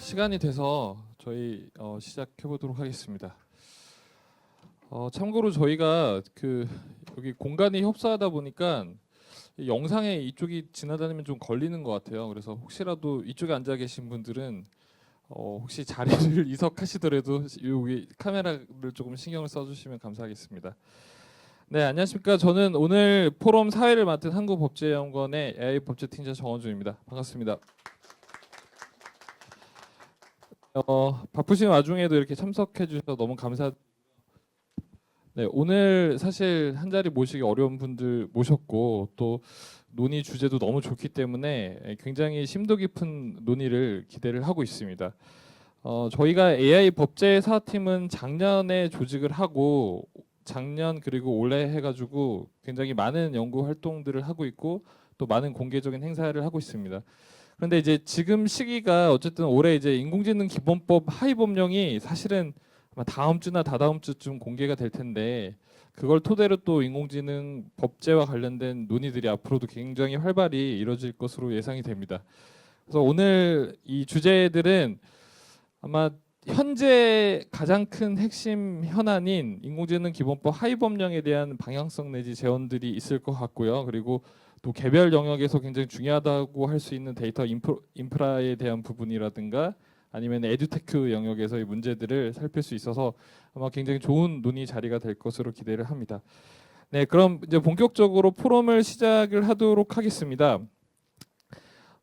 시간이 돼서 저희 시작해 보도록 하겠습니다. 참고로 저희가 여기 공간이 협소하다 보니까 이 영상에 이쪽이 지나다니면 좀 걸리는 것 같아요. 그래서 혹시라도 이쪽에 앉아 계신 분들은 혹시 자리를 이석하시더라도 여기 카메라를 조금 신경을 써주시면 감사하겠습니다. 네, 안녕하십니까. 저는 오늘 포럼 사회를 맡은 한국법제연구원의 AI 법제팀장 정원준입니다. 반갑습니다. 바쁘신 와중에도 이렇게 참석해 주셔서 너무 감사. 네, 오늘 사실 한 자리 모시기 어려운 분들 모셨고 또 논의 주제도 너무 좋기 때문에 굉장히 심도 깊은 논의를 기대를 하고 있습니다. 저희가 AI 법제사팀은 작년에 조직을 하고 작년 그리고 올해 해가지고 굉장히 많은 연구 활동들을 하고 있고 또 많은 공개적인 행사를 하고 있습니다. 그런데 이제 지금 시기가 어쨌든 올해 이제 인공지능 기본법 하위 법령이 사실은 아마 다음 주나 다다음 주쯤 공개가 될 텐데 그걸 토대로 또 인공지능 법제와 관련된 논의들이 앞으로도 굉장히 활발히 이루어질 것으로 예상이 됩니다. 그래서 오늘 이 주제들은 아마 현재 가장 큰 핵심 현안인 인공지능 기본법 하위 법령에 대한 방향성 내지 제언들이 있을 것 같고요. 그리고 또 개별 영역에서 굉장히 중요하다고 할 수 있는 데이터 인프라에 대한 부분이라든가 아니면 에듀테크 영역에서의 문제들을 살필 수 있어서 아마 굉장히 좋은 논의 자리가 될 것으로 기대를 합니다. 네, 그럼 이제 본격적으로 포럼을 시작을 하도록 하겠습니다.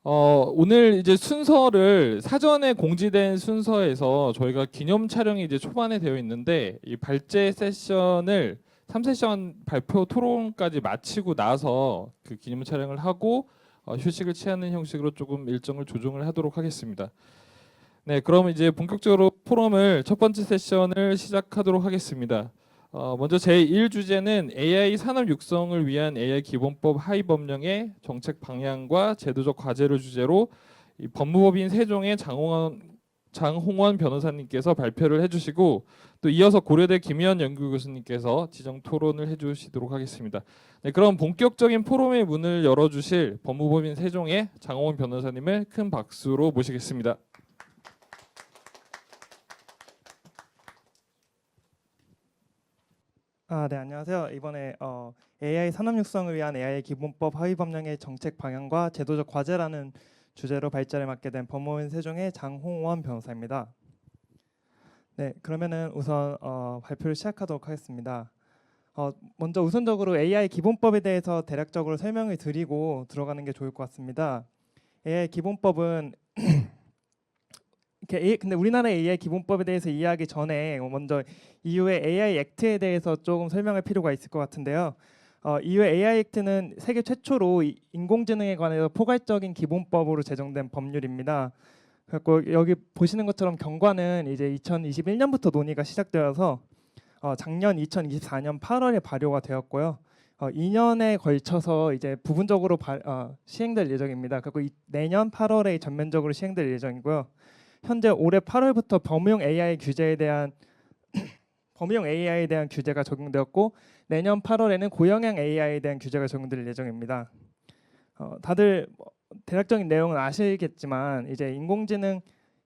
오늘 이제 순서를 사전에 공지된 순서에서 저희가 기념 촬영이 이제 초반에 되어 있는데 이 발제 세션을 3세션 발표 토론까지 마치고 나서 그 기념 촬영을 하고 휴식을 취하는 형식으로 조금 일정을 조정을 하도록 하겠습니다. 네, 그럼 이제 본격적으로 포럼을 첫 번째 세션을 시작하도록 하겠습니다. 먼저 제1주제는 AI 산업 육성을 위한 AI 기본법 하위 법령의 정책 방향과 제도적 과제를 주제로 이 법무법인 세종의 장홍원 변호사님께서 발표를 해주시고 또 이어서 고려대 김희연 연구교수님께서 지정 토론을 해주시도록 하겠습니다. 네, 그럼 본격적인 포럼의 문을 열어주실 법무법인 세종의 장홍원 변호사님을 큰 박수로 모시겠습니다. 네, 안녕하세요. 이번에 AI 산업 육성을 위한 AI 기본법 하위 법령의 정책 방향과 제도적 과제라는 주제로 발제를 맡게 된 법무법인 세종의 장홍원 변호사입니다. 네, 그러면은 우선 발표를 시작하도록 하겠습니다. 먼저 우선적으로 AI 기본법에 대해서 대략적으로 설명을 드리고 들어가는 게 좋을 것 같습니다. AI 기본법은 근데 우리나라의 AI 기본법에 대해서 이해하기 전에 먼저 EU의 AI 액트에 대해서 조금 설명할 필요가 있을 것 같은데요. EU의 AI 액트는 세계 최초로 인공지능에 관해서 포괄적인 기본법으로 제정된 법률입니다. 그리고 여기 보시는 것처럼 경과는 이제 2021년부터 논의가 시작되어서 작년 2024년 8월에 발효가 되었고요. 2년에 걸쳐서 이제 부분적으로 시행될 예정입니다. 그리고 내년 8월에 전면적으로 시행될 예정이고요. 현재 올해 8월부터 범용 AI에 대한 규제가 적용되었고 내년 8월에는 고영향 AI에 대한 규제가 적용될 예정입니다. 다들 대략적인 내용은 아시겠지만 이제 인공지능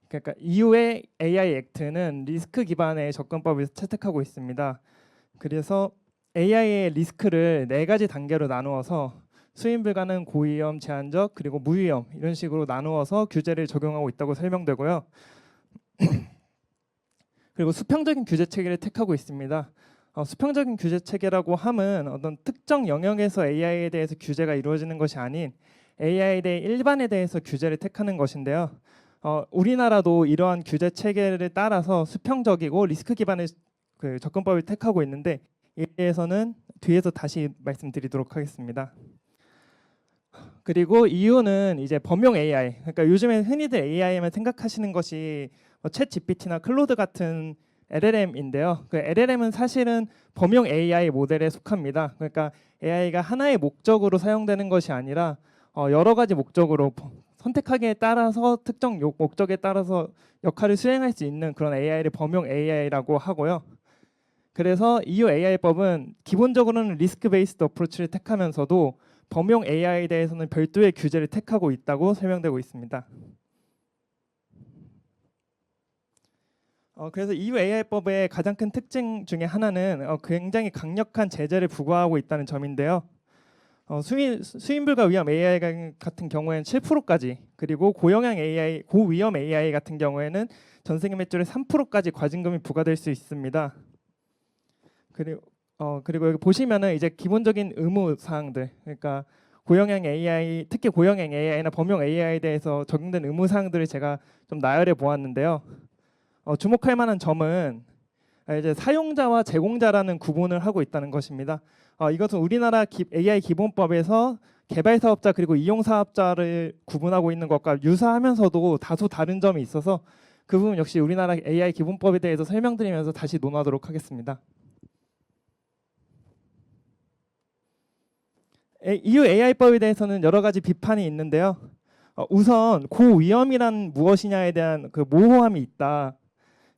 그러니까 EU의 AI 액트는 리스크 기반의 접근법을 채택하고 있습니다. 그래서 AI의 리스크를 4가지 단계로 나누어서 수임 불가능, 고위험, 제한적, 그리고 무위험 이런 식으로 나누어서 규제를 적용하고 있다고 설명되고요. 그리고 수평적인 규제 체계를 택하고 있습니다. 수평적인 규제 체계라고 함은 어떤 특정 영역에서 AI에 대해서 규제가 이루어지는 것이 아닌 AI에 대해 일반에 대해서 규제를 택하는 것인데요. 우리나라도 이러한 규제 체계를 따라서 수평적이고 리스크 기반의 그 접근법을 택하고 있는데 이에 대해서는 뒤에서 다시 말씀드리도록 하겠습니다. 그리고 EU는 이제 범용 AI, 그러니까 요즘에 흔히들 AI만 생각하시는 것이 챗 GPT나 클로드 같은 LLM인데요. 그 LLM은 사실은 범용 AI 모델에 속합니다. 그러니까 AI가 하나의 목적으로 사용되는 것이 아니라 여러 가지 목적으로 선택하기에 따라서 특정 목적에 따라서 역할을 수행할 수 있는 그런 AI를 범용 AI라고 하고요. 그래서 EU AI법은 기본적으로는 리스크 베이스드 어프로치를 택하면서도 범용 AI에 대해서는 별도의 규제를 택하고 있다고 설명되고 있습니다. 그래서 EU AI법의 가장 큰 특징 중에 하나는 굉장히 강력한 제재를 부과하고 있다는 점인데요. 수인불가 위험 AI 같은 경우에는 7%까지, 그리고 고영향 AI, 고위험 AI 같은 경우에는 전 세계 매출의 3%까지 과징금이 부과될 수 있습니다. 그리고 여기 보시면은 이제 기본적인 의무 사항들, 그러니까 고영향 AI, 특히 고영향 AI나 범용 AI에 대해서 적용된 의무 사항들을 제가 좀 나열해 보았는데요. 주목할 만한 점은 이제 사용자와 제공자라는 구분을 하고 있다는 것입니다. 이것은 우리나라 AI 기본법에서 개발 사업자 그리고 이용 사업자를 구분하고 있는 것과 유사하면서도 다소 다른 점이 있어서 그 부분 역시 우리나라 AI 기본법에 대해서 설명드리면서 다시 논하도록 하겠습니다. EU AI법에 대해서는 여러 가지 비판이 있는데요. 우선 고위험이란 무엇이냐에 대한 그 모호함이 있다.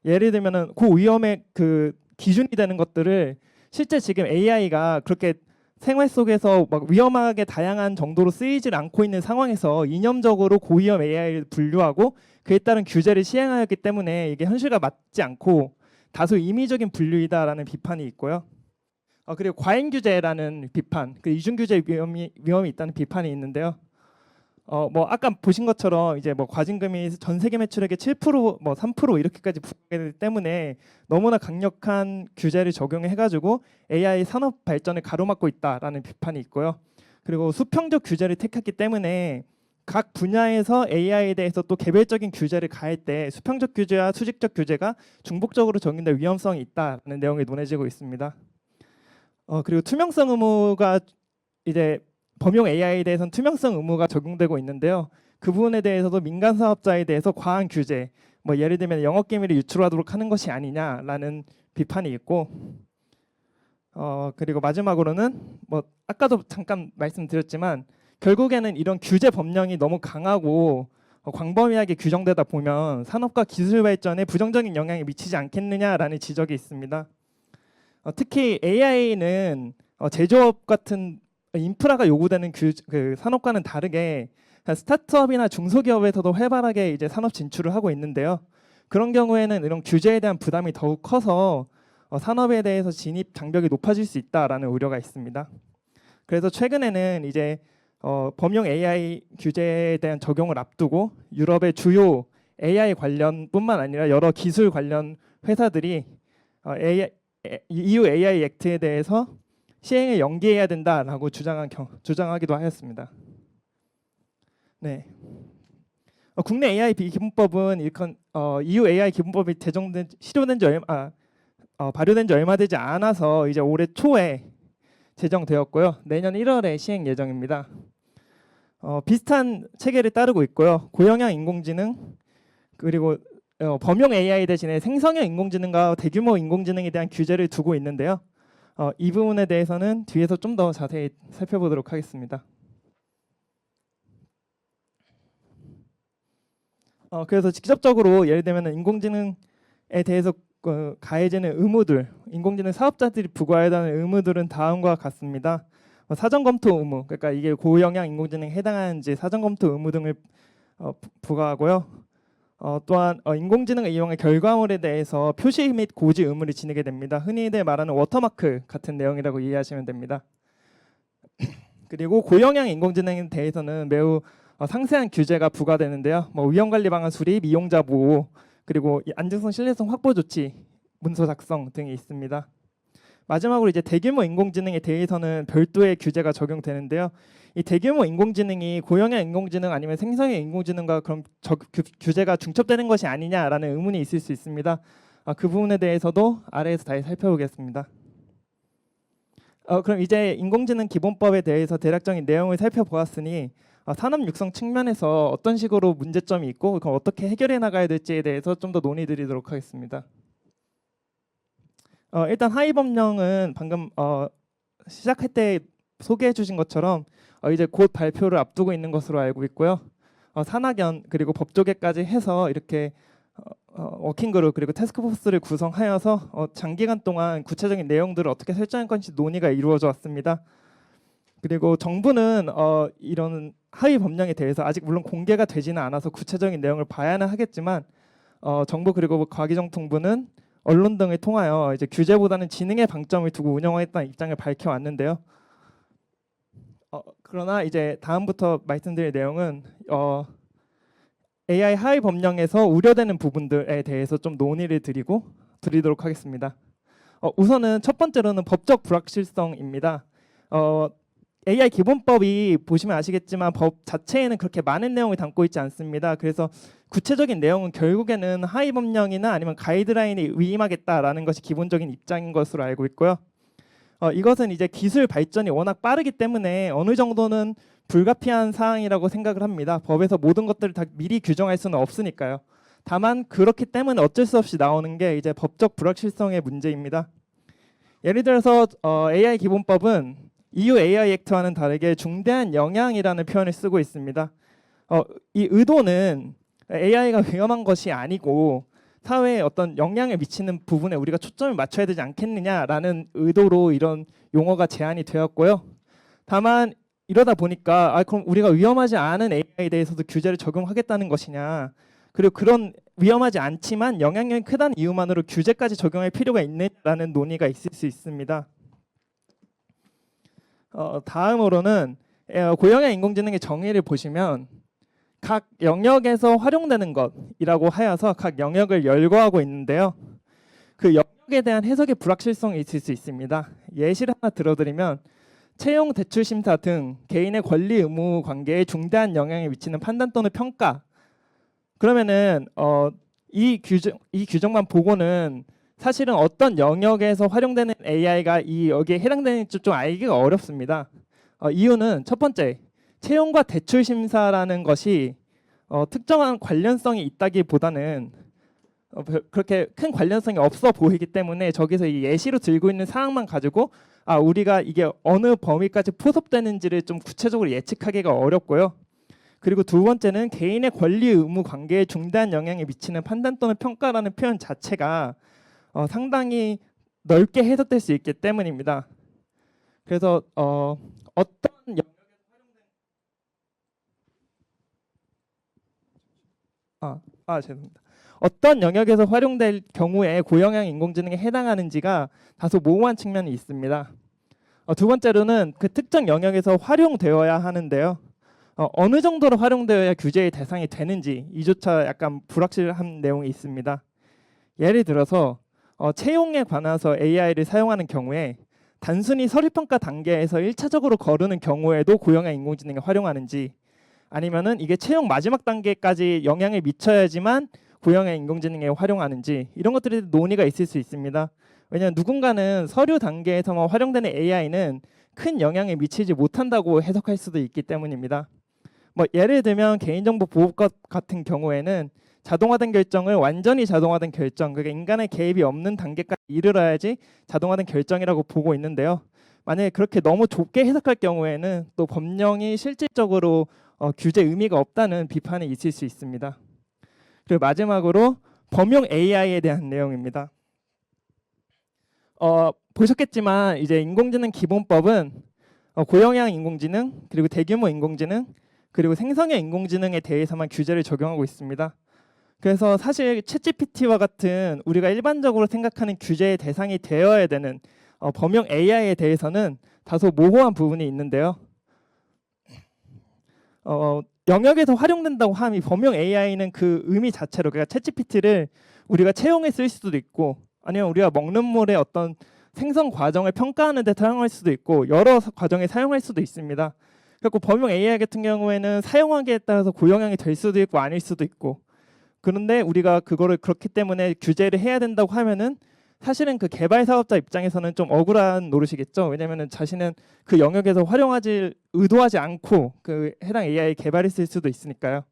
예를 들면은 고위험의 그 기준이 되는 것들을 실제 지금 AI가 그렇게 생활 속에서 막 위험하게 다양한 정도로 쓰이질 않고 있는 상황에서 이념적으로 고위험 AI를 분류하고 그에 따른 규제를 시행하였기 때문에 이게 현실과 맞지 않고 다소 임의적인 분류이다라는 비판이 있고요. 그리고 과잉 규제라는 비판, 그 이중 규제 위험이 있다는 비판이 있는데요. 뭐 아까 보신 것처럼 이제 뭐 과징금이 전 세계 매출액의 7%, 뭐 3% 이렇게까지 부과되기 때문에 너무나 강력한 규제를 적용해가지고 AI 산업 발전을 가로막고 있다라는 비판이 있고요. 그리고 수평적 규제를 택했기 때문에 각 분야에서 AI에 대해서 또 개별적인 규제를 가할 때 수평적 규제와 수직적 규제가 중복적으로 적용될 위험성이 있다는 내용이 논해지고 있습니다. 그리고 투명성 의무가 이제 범용 AI에 대해서는 투명성 의무가 적용되고 있는데요. 그 부분에 대해서도 민간 사업자에 대해서 과한 규제, 뭐 예를 들면 영업 기밀을 유출하도록 하는 것이 아니냐라는 비판이 있고, 그리고 마지막으로는 뭐 아까도 잠깐 말씀드렸지만 결국에는 이런 규제 법령이 너무 강하고 광범위하게 규정되다 보면 산업과 기술 발전에 부정적인 영향이 미치지 않겠느냐라는 지적이 있습니다. 특히 AI는 제조업 같은 인프라가 요구되는 그 산업과는 다르게 스타트업이나 중소기업에서도 활발하게 이제 산업 진출을 하고 있는데요. 그런 경우에는 이런 규제에 대한 부담이 더욱 커서 산업에 대해서 진입 장벽이 높아질 수 있다라는 우려가 있습니다. 그래서 최근에는 이제 범용 AI 규제에 대한 적용을 앞두고 유럽의 주요 AI 관련뿐만 아니라 여러 기술 관련 회사들이 EU AI 액트에 대해서 시행을 연기해야 된다라고 주장하기도 하였습니다. 네. 국내 AI 기본법은 EU AI 기본법이 발효된 지 얼마 되지 않아서 이제 올해 초에 제정되었고요. 내년 1월에 시행 예정입니다. 비슷한 체계를 따르고 있고요. 고영향 인공지능 그리고 범용 AI 대신에 생성형 인공지능과 대규모 인공지능에 대한 규제를 두고 있는데요. 이 부분에 대해서는 뒤에서 좀 더 자세히 살펴보도록 하겠습니다. 그래서 직접적으로 예를 들면 인공지능에 대해서 가해지는 의무들, 인공지능 사업자들이 부과해야 하는 의무들은 다음과 같습니다. 사전 검토 의무, 그러니까 이게 고영향 인공지능에 해당하는지 사전 검토 의무 등을 부과하고요. 또한 인공지능을 이용한 결과물에 대해서 표시 및 고지 의무를 지니게 됩니다. 흔히들 말하는 워터마크 같은 내용이라고 이해하시면 됩니다. 그리고 고영향 인공지능에 대해서는 매우 상세한 규제가 부과되는데요. 뭐 위험관리 방안 수립, 이용자 보호, 그리고 안정성, 신뢰성 확보 조치, 문서 작성 등이 있습니다. 마지막으로 이제 대규모 인공지능에 대해서는 별도의 규제가 적용되는데요. 이 대규모 인공지능이 고영향 인공지능 아니면 생성형 인공지능과 그럼 규제가 중첩되는 것이 아니냐라는 의문이 있을 수 있습니다. 그 부분에 대해서도 아래에서 다시 살펴보겠습니다. 그럼 이제 인공지능 기본법에 대해서 대략적인 내용을 살펴보았으니 산업 육성 측면에서 어떤 식으로 문제점이 있고 그럼 어떻게 해결해 나가야 될지에 대해서 좀 더 논의드리도록 하겠습니다. 일단 하위 법령은 방금 시작할 때 소개해 주신 것처럼 이제 곧 발표를 앞두고 있는 것으로 알고 있고요. 산학연 그리고 법조계까지 해서 이렇게 워킹그룹 그리고 태스크포스를 구성하여서 장기간 동안 구체적인 내용들을 어떻게 설정할 건지 논의가 이루어져 왔습니다. 그리고 정부는 이런 하위 법령에 대해서 아직 물론 공개가 되지는 않아서 구체적인 내용을 봐야는 하겠지만 정부 그리고 과기정통부는 언론 등을 통하여 이제 규제보다는 지능에 방점을 두고 운영하겠다는 입장을 밝혀왔는데요. 그러나 이제 다음부터 말씀드릴 내용은 AI 하위 법령에서 우려되는 부분들에 대해서 좀 논의를 드리도록 하겠습니다. 우선은 첫 번째로는 법적 불확실성입니다. AI 기본법이 보시면 아시겠지만 법 자체에는 그렇게 많은 내용을 담고 있지 않습니다. 그래서 구체적인 내용은 결국에는 하위 법령이나 아니면 가이드라인에 위임하겠다라는 것이 기본적인 입장인 것으로 알고 있고요. 이것은 이제 기술 발전이 워낙 빠르기 때문에 어느 정도는 불가피한 사항이라고 생각을 합니다. 법에서 모든 것들을 다 미리 규정할 수는 없으니까요. 다만 그렇기 때문에 어쩔 수 없이 나오는 게 이제 법적 불확실성의 문제입니다. 예를 들어서 AI 기본법은 EU AI 액트와는 다르게 중대한 영향이라는 표현을 쓰고 있습니다. 이 의도는 AI가 위험한 것이 아니고 사회에 어떤 영향을 미치는 부분에 우리가 초점을 맞춰야 되지 않겠느냐라는 의도로 이런 용어가 제안이 되었고요. 다만 이러다 보니까 그럼 우리가 위험하지 않은 AI에 대해서도 규제를 적용하겠다는 것이냐, 그리고 그런 위험하지 않지만 영향력이 크다는 이유만으로 규제까지 적용할 필요가 있느냐라는 논의가 있을 수 있습니다. 다음으로는 고영향 인공지능의 정의를 보시면 각 영역에서 활용되는 것이라고 하여서 각 영역을 열거하고 있는데요. 그 영역에 대한 해석의 불확실성이 있을 수 있습니다. 예시를 하나 들어드리면 채용 대출 심사 등 개인의 권리 의무 관계에 중대한 영향을 미치는 판단 또는 평가. 그러면은 이 규정만 보고는 사실은 어떤 영역에서 활용되는 AI가 여기에 해당되는지 좀 알기가 어렵습니다. 이유는 첫 번째, 채용과 대출 심사라는 것이 특정한 관련성이 있다기보다는 그렇게 큰 관련성이 없어 보이기 때문에 저기서 이 예시로 들고 있는 사항만 가지고 우리가 이게 어느 범위까지 포섭되는지를 좀 구체적으로 예측하기가 어렵고요. 그리고 두 번째는 개인의 권리 의무 관계에 중대한 영향을 미치는 판단 또는 평가라는 표현 자체가 상당히 넓게 해석될 수 있기 때문입니다. 그래서 죄송합니다. 어떤 영역에서 활용될 경우에 고영향 인공지능에 해당하는지가 다소 모호한 측면이 있습니다. 두 번째로는 그 특정 영역에서 활용되어야 하는데요. 어느 정도로 활용되어야 규제의 대상이 되는지 이조차 약간 불확실한 내용이 있습니다. 예를 들어서 채용에 관해서 AI를 사용하는 경우에 단순히 서류평가 단계에서 1차적으로 거르는 경우에도 고영향 인공지능을 활용하는지, 아니면은 이게 채용 마지막 단계까지 영향을 미쳐야지만 고영향 인공지능에 활용하는지, 이런 것들에 논의가 있을 수 있습니다. 왜냐하면 누군가는 서류 단계에서만 활용되는 AI는 큰 영향을 미치지 못한다고 해석할 수도 있기 때문입니다. 예를 들면 개인정보 보호법 같은 경우에는 자동화된 결정을 완전히 자동화된 결정, 그러니까 인간의 개입이 없는 단계까지 이르러야지 자동화된 결정이라고 보고 있는데요. 만약에 그렇게 너무 좁게 해석할 경우에는 또 법령이 실질적으로 규제 의미가 없다는 비판이 있을 수 있습니다. 그리고 마지막으로 범용 AI에 대한 내용입니다. 보셨겠지만 이제 인공지능 기본법은 고영향 인공지능, 그리고 대규모 인공지능, 그리고 생성형 인공지능에 대해서만 규제를 적용하고 있습니다. 그래서 사실 챗GPT와 같은 우리가 일반적으로 생각하는 규제의 대상이 되어야 되는 범용 AI에 대해서는 다소 모호한 부분이 있는데요. 영역에서 활용된다고 하면 범용 AI는 그 의미 자체로, 그러니까 챗GPT를 우리가 채용에 쓸 수도 있고, 아니면 우리가 먹는 물의 어떤 생성 과정을 평가하는 데 사용할 수도 있고, 여러 과정에 사용할 수도 있습니다. 그리고 범용 AI 같은 경우에는 사용하기에 따라서 고영향이 될 수도 있고 아닐 수도 있고, 그런데 우리가 그거를 그렇기 때문에 규제를 해야 된다고 하면은 사실은 그 개발 사업자 입장에서는 좀 억울한 노릇이겠죠. 왜냐하면 자신은 그 영역에서 의도하지 않고 그 해당 AI 개발했을 수도 있으니까요.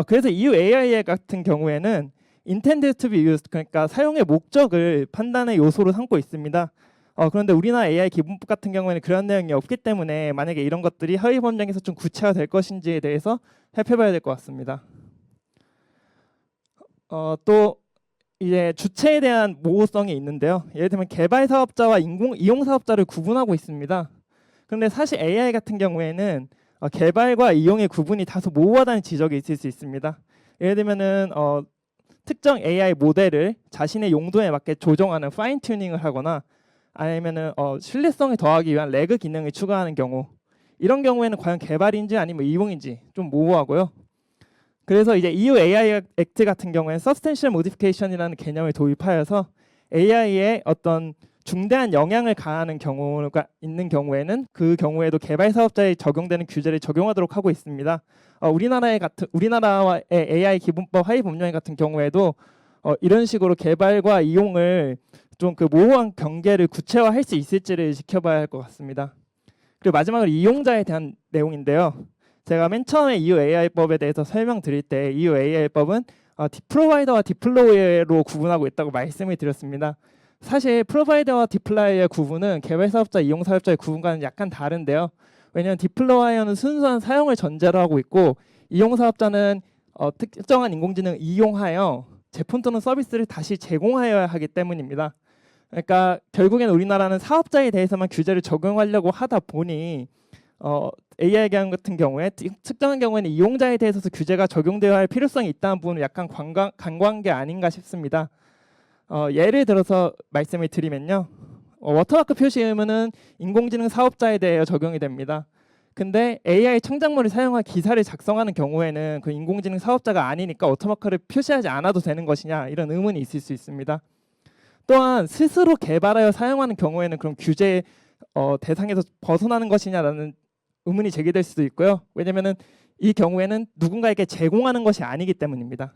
그래서 EU AI 같은 경우에는 intended to be used, 그러니까 사용의 목적을 판단의 요소로 삼고 있습니다. 그런데 우리나라 AI 기본법 같은 경우에는 그런 내용이 없기 때문에 만약에 이런 것들이 하위 법령에서 좀 구체화될 것인지에 대해서 살펴봐야 될 것 같습니다. 또 이제 주체에 대한 모호성이 있는데요. 예를 들면 개발 사업자와 이용 사업자를 구분하고 있습니다. 그런데 사실 AI 같은 경우에는 개발과 이용의 구분이 다소 모호하다는 지적이 있을 수 있습니다. 예를 들면은 특정 AI 모델을 자신의 용도에 맞게 조정하는 파인 튜닝을 하거나 아니면은 신뢰성을 더하기 위한 레그 기능을 추가하는 경우, 이런 경우에는 과연 개발인지 아니면 이용인지 좀 모호하고요. 그래서 이제 EU AI 액트 같은 경우에는 Substantial Modification이라는 개념을 도입하여서 AI에 어떤 중대한 영향을 가하는 경우가 있는 경우에는 그 경우에도 개발 사업자에 적용되는 규제를 적용하도록 하고 있습니다. 우리나라의 AI 기본법 하위 법령 같은 경우에도 이런 식으로 개발과 이용을 좀 그 모호한 경계를 구체화할 수 있을지를 지켜봐야 할 것 같습니다. 그리고 마지막으로 이용자에 대한 내용인데요. 제가 맨 처음에 EU AI법에 대해서 설명드릴 때 EU AI법은 디프로바이더와 디플로이어로 구분하고 있다고 말씀을 드렸습니다. 사실 프로바이더와 디플로이어 구분은 개발 사업자, 이용 사업자의 구분과는 약간 다른데요. 왜냐하면 디플로이어는 순수한 사용을 전제로 하고 있고 이용 사업자는 특정한 인공지능을 이용하여 제품 또는 서비스를 다시 제공하여야 하기 때문입니다. 그러니까 결국엔 우리나라는 사업자에 대해서만 규제를 적용하려고 하다 보니 AI 기업 같은 경우에 특정한 경우에는 이용자에 대해서도 규제가 적용되어야 할 필요성이 있다는 부분은 약간 간과한 게 아닌가 싶습니다. 예를 들어서 말씀을 드리면요. 워터마크 표시 의무는 인공지능 사업자에 대해 적용이 됩니다. 근데 AI 창작물을 사용한 기사를 작성하는 경우에는 그 인공지능 사업자가 아니니까 워터마크를 표시하지 않아도 되는 것이냐, 이런 의문이 있을 수 있습니다. 또한 스스로 개발하여 사용하는 경우에는 그럼 규제 대상에서 벗어나는 것이냐라는 의문이 제기될 수도 있고요. 왜냐하면 이 경우에는 누군가에게 제공하는 것이 아니기 때문입니다.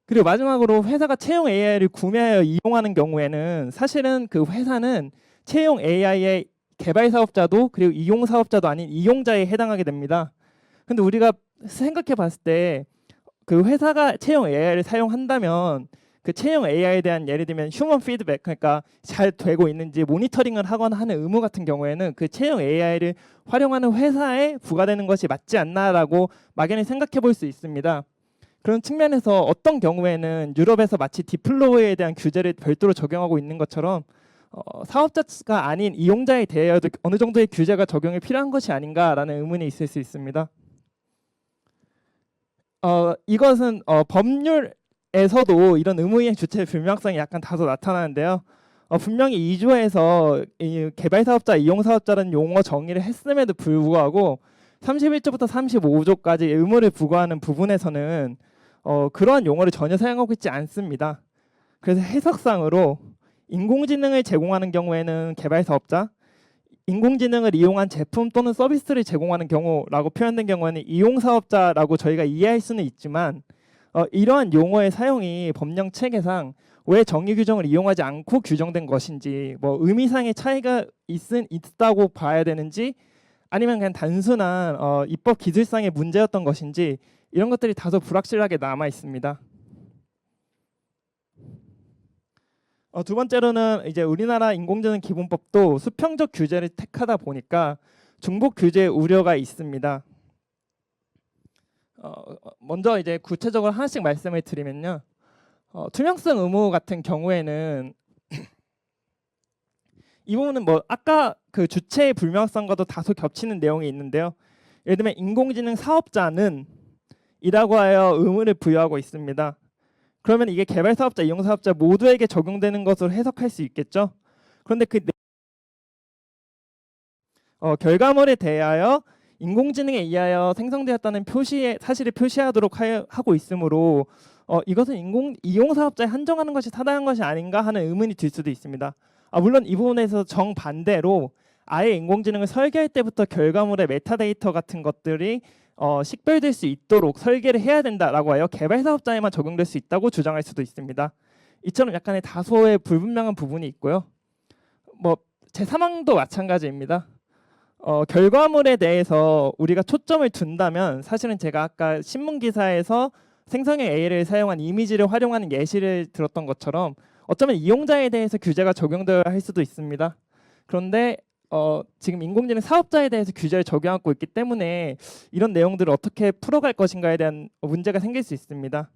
그리고 마지막으로 회사가 채용 AI를 구매하여 이용하는 경우에는 사실은 그 회사는 채용 AI의 개발 사업자도 그리고 이용 사업자도 아닌 이용자에 해당하게 됩니다. 근데 우리가 생각해 봤을 때 그 회사가 채용 AI를 사용한다면 그 채용 AI에 대한 예를 들면 휴먼 피드백, 그러니까 잘 되고 있는지 모니터링을 하거나 하는 의무 같은 경우에는 그 채용 AI를 활용하는 회사에 부과되는 것이 맞지 않나라고 막연히 생각해 볼 수 있습니다. 그런 측면에서 어떤 경우에는 유럽에서 마치 디플로이에 대한 규제를 별도로 적용하고 있는 것처럼 사업자가 아닌 이용자에 대해서도 어느 정도의 규제가 적용이 필요한 것이 아닌가라는 의문이 있을 수 있습니다. 이것은 법률에서도 이런 의무이행 주체 불명확성이 약간 다소 나타나는데요. 분명히 2조에서 이 개발 사업자, 이용 사업자라는 용어 정의를 했음에도 불구하고 31조부터 35조까지 의무를 부과하는 부분에서는 그러한 용어를 전혀 사용하고 있지 않습니다. 그래서 해석상으로 인공지능을 제공하는 경우에는 개발 사업자, 인공지능을 이용한 제품 또는 서비스를 제공하는 경우라고 표현된 경우에는 이용 사업자라고 저희가 이해할 수는 있지만 이러한 용어의 사용이 법령 체계상 왜 정의 규정을 이용하지 않고 규정된 것인지, 뭐 의미상의 차이가 있다고 봐야 되는지 아니면 그냥 단순한 입법 기술상의 문제였던 것인지, 이런 것들이 다소 불확실하게 남아 있습니다. 두 번째로는 이제 우리나라 인공지능 기본법도 수평적 규제를 택하다 보니까 중복 규제 우려가 있습니다. 먼저 이제 구체적으로 하나씩 말씀을 드리면요. 투명성 의무 같은 경우에는 이 부분은 뭐 아까 그 주체의 불명확성과도 다소 겹치는 내용이 있는데요. 예를 들면 인공지능 사업자는 이라고 하여 의무를 부여하고 있습니다. 그러면 이게 개발 사업자, 이용 사업자 모두에게 적용되는 것으로 해석할 수 있겠죠. 그런데 그 결과물에 대하여 인공지능에 의하여 생성되었다는 사실을 표시하도록 하고 있으므로 이것은 이용 사업자에 한정하는 것이 타당한 것이 아닌가 하는 의문이 들 수도 있습니다. 물론 이 부분에서 정반대로 아예 인공지능을 설계할 때부터 결과물의 메타데이터 같은 것들이 식별될 수 있도록 설계를 해야 된다라고 하여 개발 사업자에만 적용될 수 있다고 주장할 수도 있습니다. 이처럼 약간의 다소의 불분명한 부분이 있고요. 뭐 제3항도 마찬가지입니다. 결과물에 대해서 우리가 초점을 둔다면 사실은 제가 아까 신문 기사에서 생성형 AI를 사용한 이미지를 활용하는 예시를 들었던 것처럼 어쩌면 이용자에 대해서 규제가 적용되어야 할 수도 있습니다. 그런데 지금 인공지능 사업자에 대해서 규제를 적용하고 있기 때문에 이런 내용들을 어떻게 풀어갈 것인가에 대한 문제가 생길 수 있습니다.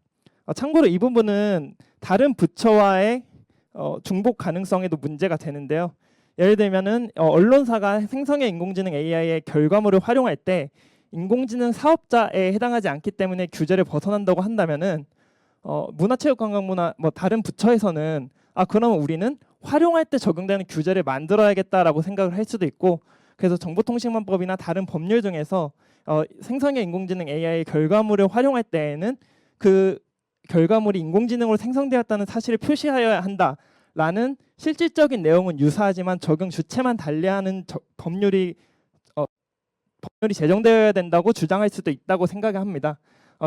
참고로 이 부분은 다른 부처와의 중복 가능성에도 문제가 되는데요. 예를 들면은 언론사가 생성형 인공지능 AI의 결과물을 활용할 때 인공지능 사업자에 해당하지 않기 때문에 규제를 벗어난다고 한다면은 문화체육관광부나 뭐 다른 부처에서는 그러면 우리는 활용할 때 적용되는 규제를 만들어야겠다라고 생각을 할 수도 있고, 그래서 정보통신망법이나 다른 법률 중에서 생성형 인공지능 AI 결과물을 활용할 때에는 그 결과물이 인공지능으로 생성되었다는 사실을 표시하여야 한다라는 실질적인 내용은 유사하지만 적용 주체만 달리하는 법률이 제정되어야 된다고 주장할 수도 있다고 생각합니다.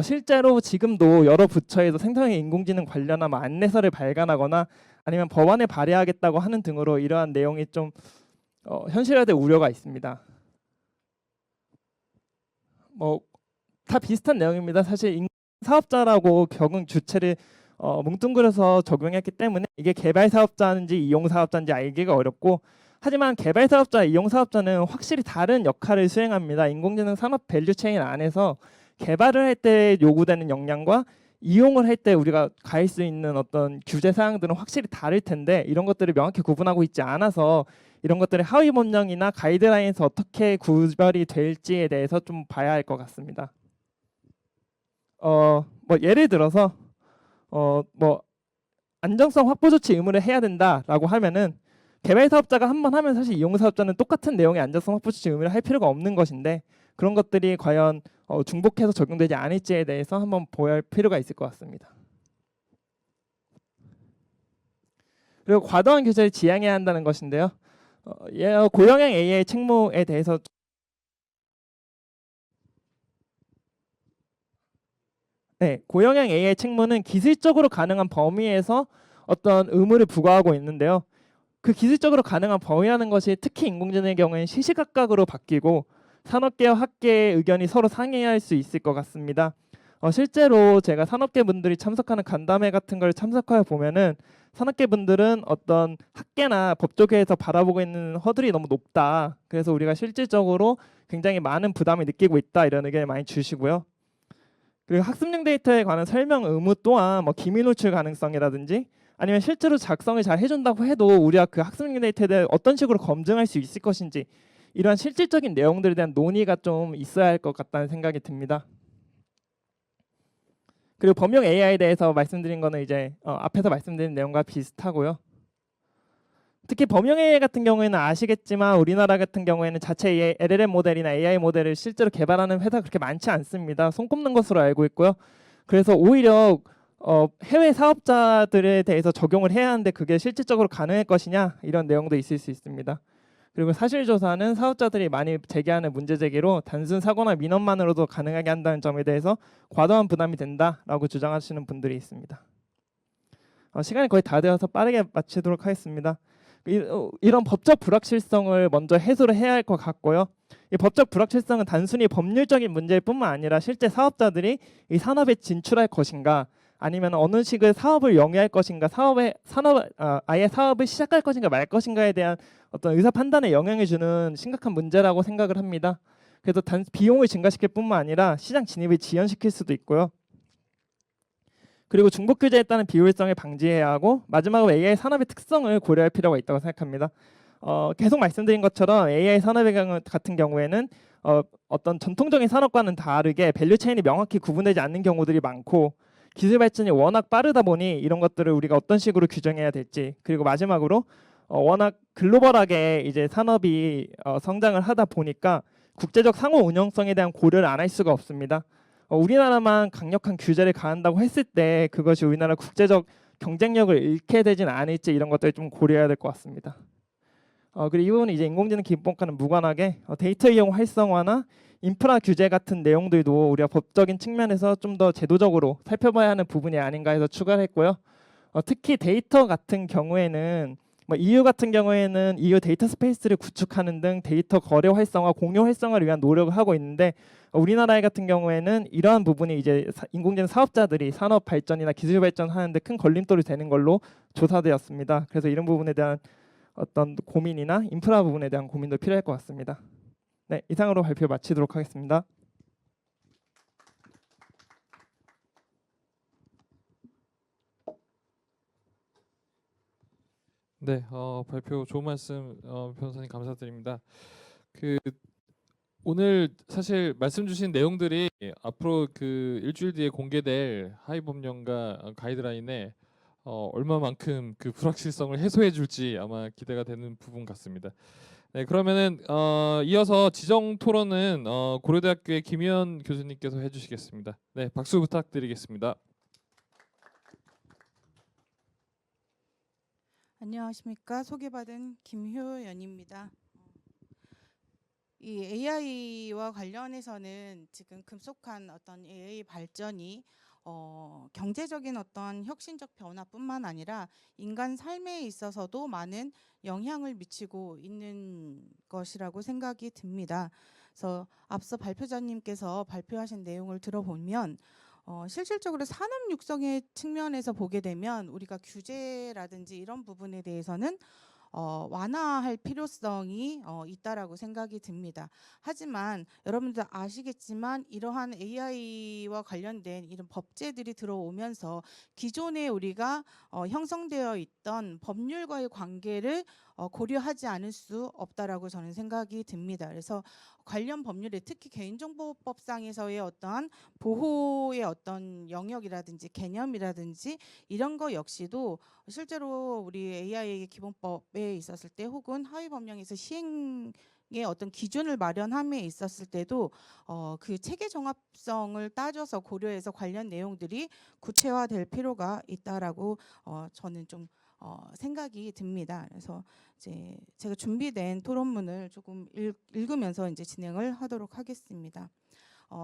실제로 지금도 여러 부처에서 생성형 인공지능 관련한 안내서를 발간하거나 아니면 법안을 발의하겠다고 하는 등으로 이러한 내용이 좀 현실화될 우려가 있습니다. 뭐 다 비슷한 내용입니다. 사실 사업자라고 적용 주체를 뭉뚱그려서 적용했기 때문에 이게 개발 사업자인지 이용 사업자인지 알기가 어렵고, 하지만 개발 사업자, 이용 사업자는 확실히 다른 역할을 수행합니다. 인공지능 산업 밸류 체인 안에서 개발을 할 때 요구되는 역량과 이용을 할 때 우리가 가할 수 있는 어떤 규제 사항들은 확실히 다를 텐데, 이런 것들을 명확히 구분하고 있지 않아서 이런 것들의 하위 법령이나 가이드라인에서 어떻게 구별이 될지에 대해서 좀 봐야 할 것 같습니다. 뭐 예를 들어서 뭐 안정성 확보 조치 의무를 해야 된다라고 하면은 개발 사업자가 한 번 하면 사실 이용 사업자는 똑같은 내용의 안정성 확보 조치 의무를 할 필요가 없는 것인데, 그런 것들이 과연 중복해서 적용되지 않을지에 대해서 한번 보여야 할 필요가 있을 것 같습니다. 그리고 과도한 규제를 지양해야 한다는 것인데요. 고영향 AI 책무에 대해서 고영향 AI 책무는 기술적으로 가능한 범위에서 어떤 의무를 부과하고 있는데요. 그 기술적으로 가능한 범위라는 것이 특히 인공지능의 경우에는 시시각각으로 바뀌고 산업계와 학계의 의견이 서로 상이할 수 있을 것 같습니다. 실제로 제가 산업계 분들이 참석하는 간담회 같은 걸 참석하여 보면은 산업계 분들은 어떤 학계나 법조계에서 바라보고 있는 허들이 너무 높다, 그래서 우리가 실질적으로 굉장히 많은 부담을 느끼고 있다, 이런 의견을 많이 주시고요. 그리고 학습용 데이터에 관한 설명 의무 또한 뭐 기밀 노출 가능성이라든지 아니면 실제로 작성을 잘 해준다고 해도 우리가 그 학습용 데이터에 대해 어떤 식으로 검증할 수 있을 것인지, 이러한 실질적인 내용들에 대한 논의가 좀 있어야 할 것 같다는 생각이 듭니다. 그리고 범용 AI에 대해서 말씀드린 거는 이제 앞에서 말씀드린 내용과 비슷하고요. 특히 범용 AI 같은 경우에는 아시겠지만 우리나라 같은 경우에는 자체 LLM 모델이나 AI 모델을 실제로 개발하는 회사가 그렇게 많지 않습니다. 손꼽는 것으로 알고 있고요. 그래서 오히려 해외 사업자들에 대해서 적용을 해야 하는데 그게 실질적으로 가능할 것이냐, 이런 내용도 있을 수 있습니다. 그리고 사실조사는 사업자들이 많이 제기하는 문제 제기로 단순 사고나 민원만으로도 가능하게 한다는 점에 대해서 과도한 부담이 된다라고 주장하시는 분들이 있습니다. 시간이 거의 다 되어서 빠르게 마치도록 하겠습니다. 이런 법적 불확실성을 먼저 해소를 해야 할 것 같고요. 이 법적 불확실성은 단순히 법률적인 문제일 뿐만 아니라 실제 사업자들이 이 산업에 진출할 것인가, 아니면 어느 식의 사업을 영위할 것인가, 아예 사업을 시작할 것인가 말 것인가에 대한 어떤 의사 판단에 영향을 주는 심각한 문제라고 생각을 합니다. 그래서 비용을 증가시킬 뿐만 아니라 시장 진입을 지연시킬 수도 있고요. 그리고 중복 규제에 따른 비효율성을 방지해야 하고, 마지막으로 AI 산업의 특성을 고려할 필요가 있다고 생각합니다. 계속 말씀드린 것처럼 AI 산업의 같은 경우에는 어떤 전통적인 산업과는 다르게 밸류 체인이 명확히 구분되지 않는 경우들이 많고, 기술 발전이 워낙 빠르다 보니 이런 것들을 우리가 어떤 식으로 규정해야 될지, 그리고 마지막으로 워낙 글로벌하게 이제 산업이 성장을 하다 보니까 국제적 상호 운영성에 대한 고려를 안 할 수가 없습니다. 우리나라만 강력한 규제를 가한다고 했을 때 그것이 우리나라 국제적 경쟁력을 잃게 되진 않을지, 이런 것들을 좀 고려해야 될 것 같습니다. 그리고 이 부분은 이제 인공지능 기본과는 무관하게 데이터 이용 활성화나 인프라 규제 같은 내용들도 우리가 법적인 측면에서 좀 더 제도적으로 살펴봐야 하는 부분이 아닌가 해서 추가를 했고요. 특히 데이터 같은 경우에는 뭐 EU 같은 경우에는 EU 데이터 스페이스를 구축하는 등 데이터 거래 활성화, 공유 활성화를 위한 노력을 하고 있는데, 우리나라 같은 경우에는 이러한 부분이 이제 인공지능 사업자들이 산업 발전이나 기술 발전하는데 큰 걸림돌이 되는 걸로 조사되었습니다. 그래서 이런 부분에 대한 어떤 고민이나 인프라 부분에 대한 고민도 필요할 것 같습니다. 네, 이상으로 발표 마치도록 하겠습니다. 네, 발표 좋은 말씀 변호사님 감사드립니다. 그 오늘 사실 말씀 주신 내용들이 앞으로 그 일주일 뒤에 공개될 하위 법령과 가이드라인에 얼마만큼 그 불확실성을 해소해 줄지 아마 기대가 되는 부분 같습니다. 네, 그러면은 이어서 지정 토론은 고려대학교의 김희연 교수님께서 해주시겠습니다. 네, 박수 부탁드리겠습니다. 안녕하십니까. 소개받은 김효연입니다. 이 AI와 관련해서는 지금 급속한 어떤 AI 발전이 경제적인 어떤 혁신적 변화뿐만 아니라 인간 삶에 있어서도 많은 영향을 미치고 있는 것이라고 생각이 듭니다. 그래서 앞서 발표자님께서 발표하신 내용을 들어보면 실질적으로 산업 육성의 측면에서 보게 되면 우리가 규제라든지 이런 부분에 대해서는 완화할 필요성이 있다라고 생각이 듭니다. 하지만 여러분들 아시겠지만 이러한 AI와 관련된 이런 법제들이 들어오면서 기존에 우리가 형성되어 있던 법률과의 관계를 고려하지 않을 수 없다라고 저는 생각이 듭니다. 그래서 관련 법률에 특히 개인정보법상에서의 어떠한 보호의 어떤 영역이라든지 개념이라든지 이런 거 역시도 실제로 우리 AI 기본법에 있었을 때 혹은 하위 법령에서 시행의 어떤 기준을 마련함에 있었을 때도 그 체계 정합성을 따져서 고려해서 관련 내용들이 구체화될 필요가 있다라고 저는 좀 생각이 듭니다. 그래서 이제 제가 준비된 토론문을 조금 읽으면서 이제 진행을 하도록 하겠습니다.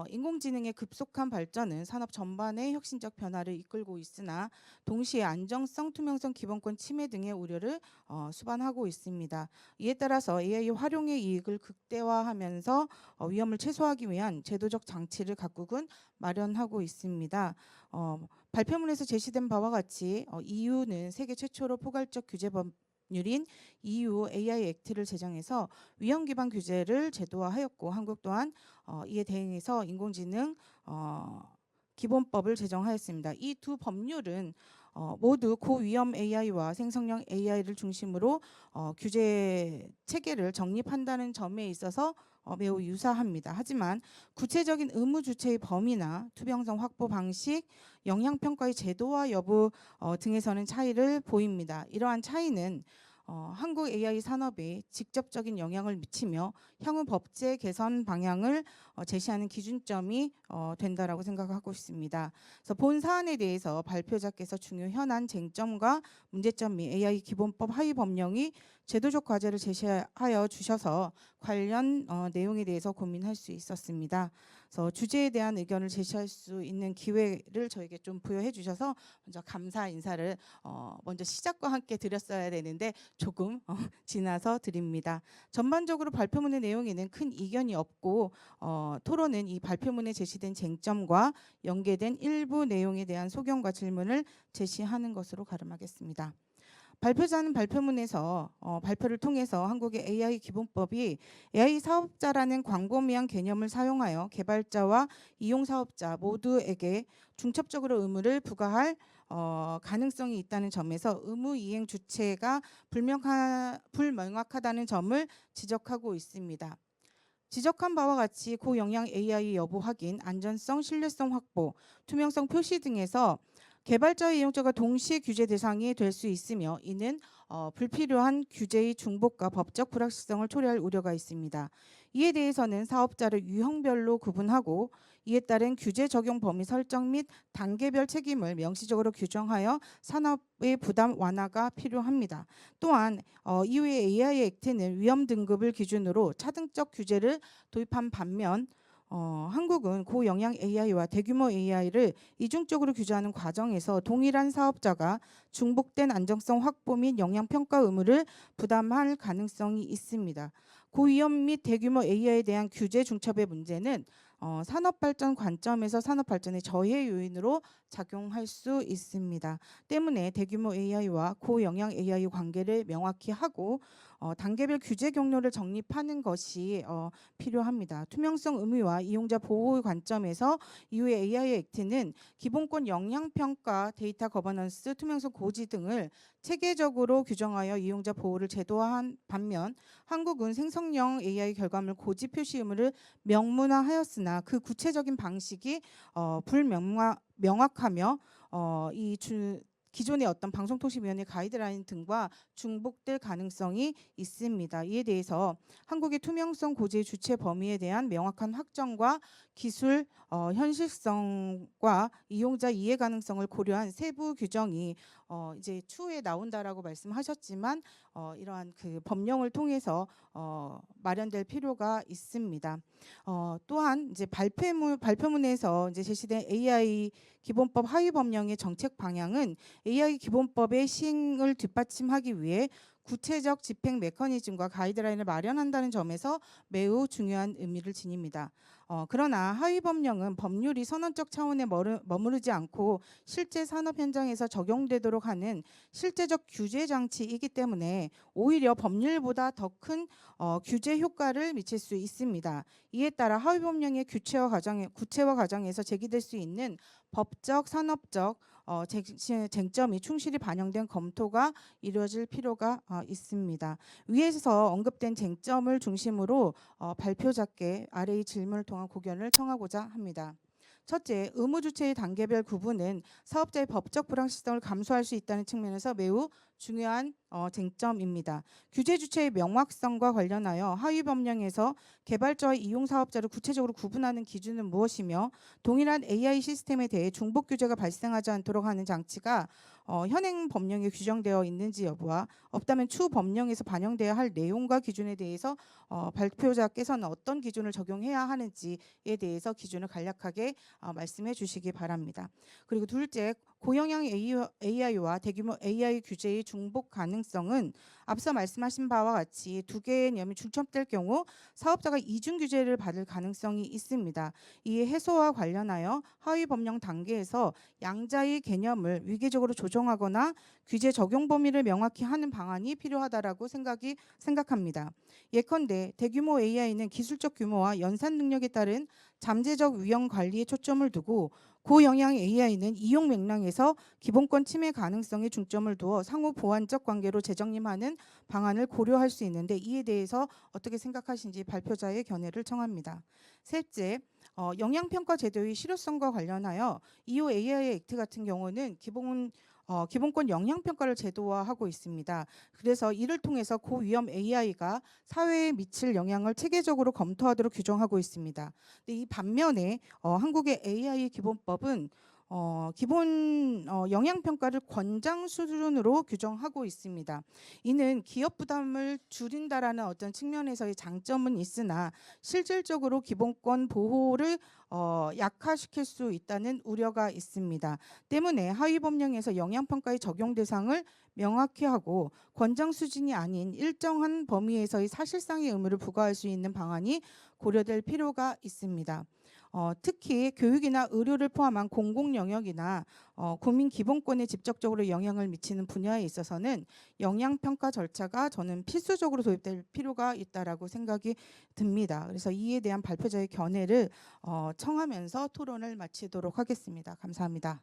인공지능의 급속한 발전은 산업 전반의 혁신적 변화를 이끌고 있으나 동시에 안정성, 투명성, 기본권 침해 등의 우려를 수반하고 있습니다. 이에 따라서 AI 활용의 이익을 극대화하면서 위험을 최소화하기 위한 제도적 장치를 각국은 마련하고 있습니다. 발표문에서 제시된 바와 같이 EU는 세계 최초로 포괄적 규제법 률인 EU AI 액트를 제정해서 위험 기반 규제를 제도화하였고 한국 또한 이에 대응해서 인공지능 기본법을 제정하였습니다. 이 두 법률은 모두 고위험 AI와 생성형 AI를 중심으로 규제 체계를 정립한다는 점에 있어서 매우 유사합니다. 하지만 구체적인 의무 주체의 범위나 투명성 확보 방식, 영향 평가의 제도화 여부 등에서는 차이를 보입니다. 이러한 차이는 한국 AI 산업에 직접적인 영향을 미치며 향후 법제 개선 방향을 제시하는 기준점이 된다라고 생각하고 있습니다. 그래서 본 사안에 대해서 발표자께서 중요 현안 쟁점과 문제점 및 AI 기본법 하위 법령이 제도적 과제를 제시하여 주셔서 관련 내용에 대해서 고민할 수 있었습니다. 그래서 주제에 대한 의견을 제시할 수 있는 기회를 저에게 좀 부여해 주셔서 먼저 감사 인사를 먼저 시작과 함께 드렸어야 되는데 조금 지나서 드립니다. 전반적으로 발표문의 내용에는 큰 이견이 없고 토론은 이 발표문에 제시된 쟁점과 연계된 일부 내용에 대한 소견과 질문을 제시하는 것으로 가름하겠습니다. 발표자는 발표문에서 발표를 통해서 한국의 AI 기본법이 AI 사업자라는 광범위한 개념을 사용하여 개발자와 이용 사업자 모두에게 중첩적으로 의무를 부과할 가능성이 있다는 점에서 의무 이행 주체가 불명확하다는 점을 지적하고 있습니다. 지적한 바와 같이 고영향 AI 여부 확인, 안전성, 신뢰성 확보, 투명성 표시 등에서 개발자와 이용자가 동시에 규제 대상이 될 수 있으며 이는 불필요한 규제의 중복과 법적 불확실성을 초래할 우려가 있습니다. 이에 대해서는 사업자를 유형별로 구분하고 이에 따른 규제 적용 범위 설정 및 단계별 책임을 명시적으로 규정하여 산업의 부담 완화가 필요합니다. 또한 이후에 AI 액트는 위험 등급을 기준으로 차등적 규제를 도입한 반면 한국은 고영향 AI와 대규모 AI를 이중적으로 규제하는 과정에서 동일한 사업자가 중복된 안정성 확보 및 영향 평가 의무를 부담할 가능성이 있습니다. 고위험 및 대규모 AI에 대한 규제 중첩의 문제는 산업 발전 관점에서 산업 발전의 저해 요인으로 작용할 수 있습니다. 때문에 대규모 AI와 고영향 AI 관계를 명확히 하고 단계별 규제 경로를 정립하는 것이 필요합니다. 투명성 의무와 이용자 보호의 관점에서 이후의 AI 액트는 기본권 영향평가, 데이터 거버넌스, 투명성 고지 등을 체계적으로 규정하여 이용자 보호를 제도화한 반면 한국은 생성형 AI 결과물 고지 표시 의무를 명문화하였으나 그 구체적인 방식이 명확하며 기존의 어떤 방송통신위원회 가이드라인 등과 중복될 가능성이 있습니다. 이에 대해서 한국의 투명성 고지의 주체 범위에 대한 명확한 확정과 기술 현실성과 이용자 이해 가능성을 고려한 세부 규정이 이제 추후에 나온다라고 말씀하셨지만 이러한 그 법령을 통해서 마련될 필요가 있습니다. 또한 이제 발표문에서 이제 제시된 AI 기본법 하위 법령의 정책 방향은 AI 기본법의 시행을 뒷받침하기 위해 구체적 집행 메커니즘과 가이드라인을 마련한다는 점에서 매우 중요한 의미를 지닙니다. 그러나 하위 법령은 법률이 선언적 차원에 머무르지 않고 실제 산업 현장에서 적용되도록 하는 실제적 규제 장치이기 때문에 오히려 법률보다 더 큰 규제 효과를 미칠 수 있습니다. 이에 따라 하위 법령의 구체화 과정에서 제기될 수 있는 법적, 산업적 쟁점이 충실히 반영된 검토가 이루어질 필요가 있습니다. 위에서 언급된 쟁점을 중심으로 발표자께 아래의 질문을 통한 고견을 청하고자 합니다. 첫째, 의무주체의 단계별 구분은 사업자의 법적 불확실성을 감소할 수 있다는 측면에서 매우 중요한 쟁점입니다. 규제 주체의 명확성과 관련하여 하위 법령에서 개발자와 이용 사업자를 구체적으로 구분하는 기준은 무엇이며 동일한 AI 시스템에 대해 중복 규제가 발생하지 않도록 하는 장치가 현행 법령에 규정되어 있는지 여부와 없다면 추후 법령에서 반영되어야 할 내용과 기준에 대해서 발표자께서는 어떤 기준을 적용해야 하는지에 대해서 기준을 간략하게 말씀해 주시기 바랍니다. 그리고 둘째, 고영향 AI와 대규모 AI 규제의 중복 가능성은 앞서 말씀하신 바와 같이 두 개념이 중첩될 경우 사업자가 이중 규제를 받을 가능성이 있습니다. 이에 해소와 관련하여 하위 법령 단계에서 양자의 개념을 위계적으로 조정하거나 규제 적용 범위를 명확히 하는 방안이 필요하다라고 생각합니다. 예컨대 대규모 AI는 기술적 규모와 연산 능력에 따른 잠재적 위험 관리에 초점을 두고 고영향 AI는 이용 맥락에서 기본권 침해 가능성에 중점을 두어 상호 보완적 관계로 재정립하는 방안을 고려할 수 있는데 이에 대해서 어떻게 생각하시는지 발표자의 견해를 청합니다. 셋째, 영향평가 제도의 실효성과 관련하여 EU AI 액트 같은 경우는 기본권 영향평가를 제도화하고 있습니다. 그래서 이를 통해서 고위험 AI가 사회에 미칠 영향을 체계적으로 검토하도록 규정하고 있습니다. 근데 이 반면에 한국의 AI 기본법은 기본 영향평가를 권장 수준으로 규정하고 있습니다. 이는 기업 부담을 줄인다라는 어떤 측면에서의 장점은 있으나 실질적으로 기본권 보호를 약화시킬 수 있다는 우려가 있습니다. 때문에 하위 법령에서 영향평가의 적용 대상을 명확히 하고 권장 수준이 아닌 일정한 범위에서의 사실상의 의무를 부과할 수 있는 방안이 고려될 필요가 있습니다. 특히 교육이나 의료를 포함한 공공 영역이나 국민 기본권에 직접적으로 영향을 미치는 분야에 있어서는 영향평가 절차가 저는 필수적으로 도입될 필요가 있다라고 생각이 듭니다. 그래서 이에 대한 발표자의 견해를 청하면서 토론을 마치도록 하겠습니다. 감사합니다.